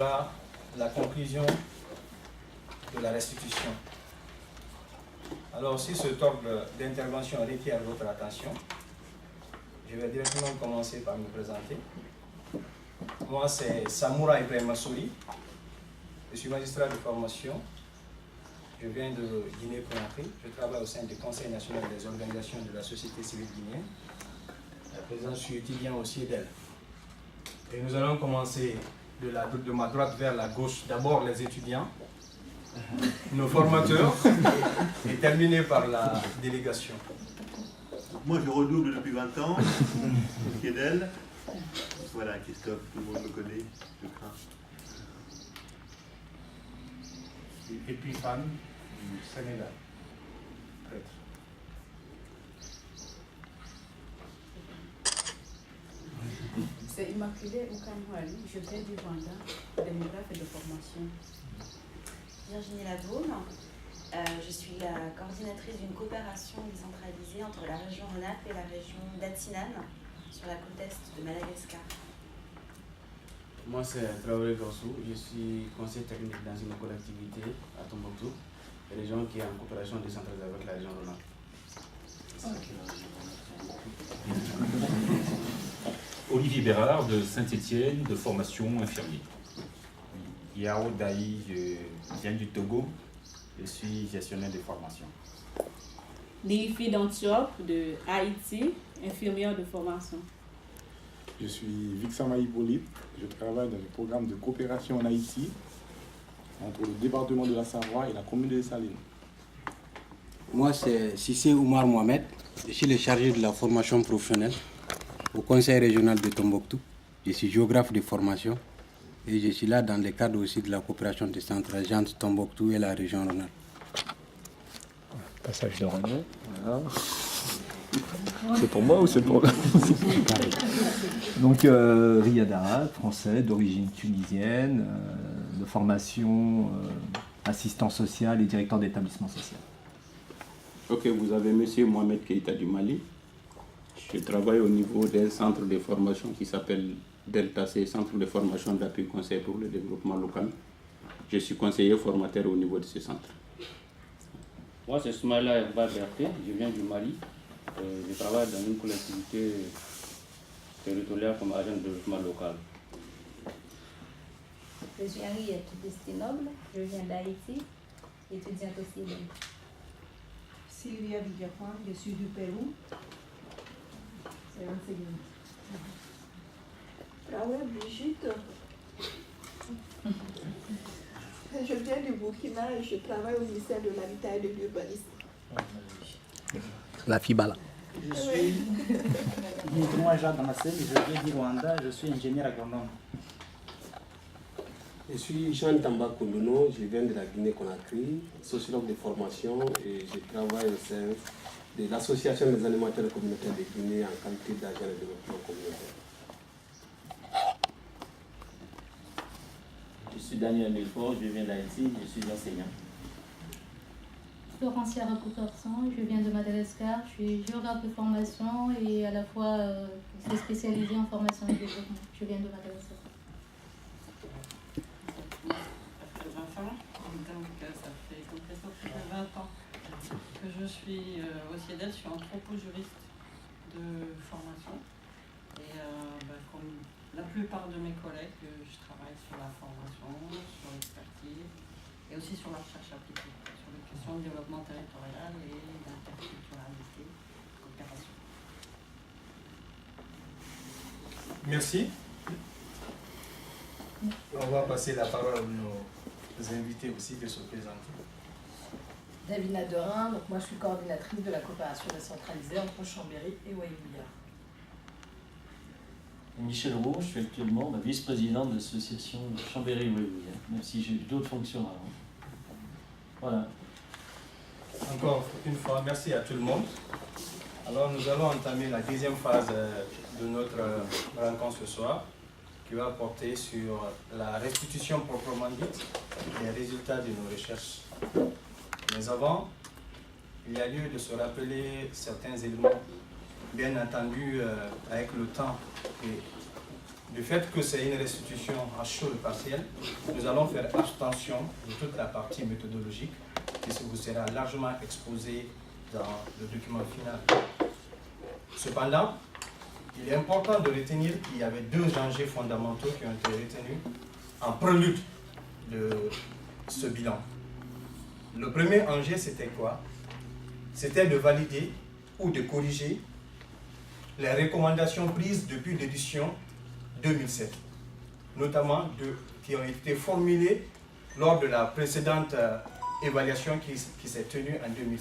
Voilà la conclusion de la restitution. Alors, si ce ordre d'intervention requiert votre attention, je vais directement commencer par me présenter. Moi, c'est Samoura Ibrahima Souri. Je suis magistrat de formation. Je viens de Guinée-Conakry. Je travaille au sein du Conseil national des organisations de la société civile guinéenne. À présent, je suis étudiant au CIEDEL. Et nous allons commencer de ma droite vers la gauche. D'abord les étudiants, nos formateurs, et terminer par la délégation. Moi, je redouble depuis 20 ans, au CIEDEL. Voilà, Christophe, tout le monde me connaît, je crains. Et puis Fan, du Sénégal, prêtre. C'est Immaculée Oukamouali, je viens du Rwanda, démographe et de formation. Virginie Ladaume, je suis la coordinatrice d'une coopération décentralisée entre la région Rhône-Alpes et la région d'Atinan, sur la côte est de Madagascar. Moi, c'est Traoré Gossou, je suis conseiller technique dans une collectivité à Tombouctou, région qui est en coopération décentralisée avec la région Rhône-Alpes. Olivier Bérard de Saint-Étienne, de formation infirmier. Yao Daï, je viens du Togo, je suis gestionnaire de formation. Lifi d'Antiope de Haïti, infirmière de formation. Je suis Vixama Hippolyte, je travaille dans le programme de coopération en Haïti entre le département de la Savoie et la commune de Salines. Moi, c'est Sissé Oumar Mohamed, je suis le chargé de la formation professionnelle au Conseil régional de Tombouctou. Je suis géographe de formation et je suis là dans le cadre aussi de la coopération décentralisée entre Tombouctou et la région Rhône-Alpes. Passage de Renault, voilà. C'est pour moi ou c'est pour... Donc Riyad Arad, français d'origine tunisienne, de formation assistant social et directeur d'établissement social. Ok, vous avez monsieur Mohamed Keïta du Mali. Je travaille au niveau d'un centre de formation qui s'appelle Delta C, Centre de formation d'appui conseil pour le développement local. Je suis conseiller formateur au niveau de ce centre. Moi, c'est Soumaïla Herba Berté, je viens du Mali. Je travaille dans une collectivité territoriale comme agent de développement local. Je suis Henriette Destinoble, je viens d'Haïti, étudiante au CIEDEL. Sylvia Villafan, je suis du Pérou. C'est enseignante. Raoul Brigitte. Je viens du Burkina et je travaille au ministère de l'Habitat et de l'Urbanisme. La FIBALA. Je suis Dimitrou Jean Damascène, je viens du Rwanda, je suis ingénieur agronome. Je suis Jean Tamba Kounduno, je viens de la Guinée-Conakry, sociologue de formation et je travaille au sein de l'Association des animateurs communautaires de Guinée en qualité d'agent de développement communautaire. Je suis Daniel Nelfort, je viens d'Haïti, je suis enseignant. Florencia Rapotorsan, je viens de Madagascar, je suis géographe de formation et à la fois je suis spécialisée en formation et développement. Je viens de Madagascar. Donc ça fait complètement plus de 20 ans que je suis au CIEDEL, je suis anthropo-juriste de formation et comme la plupart de mes collègues, je travaille sur la formation, sur l'expertise et aussi sur la recherche appliquée, sur les questions de développement territorial et d'interculturalité, coopération. Merci. On va passer la parole à nos invités aussi de se présenter. Davina Derain, donc moi je suis coordinatrice de la coopération décentralisée entre Chambéry et Ouaïbouya. Michel Roux, je suis actuellement vice-président de l'association Chambéry-Ouaïbouya, même si j'ai eu d'autres fonctions avant. Voilà. Encore une fois, merci à tout le monde. Alors nous allons entamer la deuxième phase de notre rencontre ce soir, qui va porter sur la restitution proprement dite et les résultats de nos recherches. Mais avant, il y a lieu de se rappeler certains éléments, bien entendu avec le temps et du fait que c'est une restitution à chaud et partiel, nous allons faire abstention de toute la partie méthodologique qui vous sera largement exposée dans le document final. Cependant, il est important de retenir qu'il y avait deux enjeux fondamentaux qui ont été retenus en prélude de ce bilan. Le premier enjeu, c'était quoi? C'était de valider ou de corriger les recommandations prises depuis l'édition 2007, notamment qui ont été formulées lors de la précédente évaluation qui s'est tenue en 2007.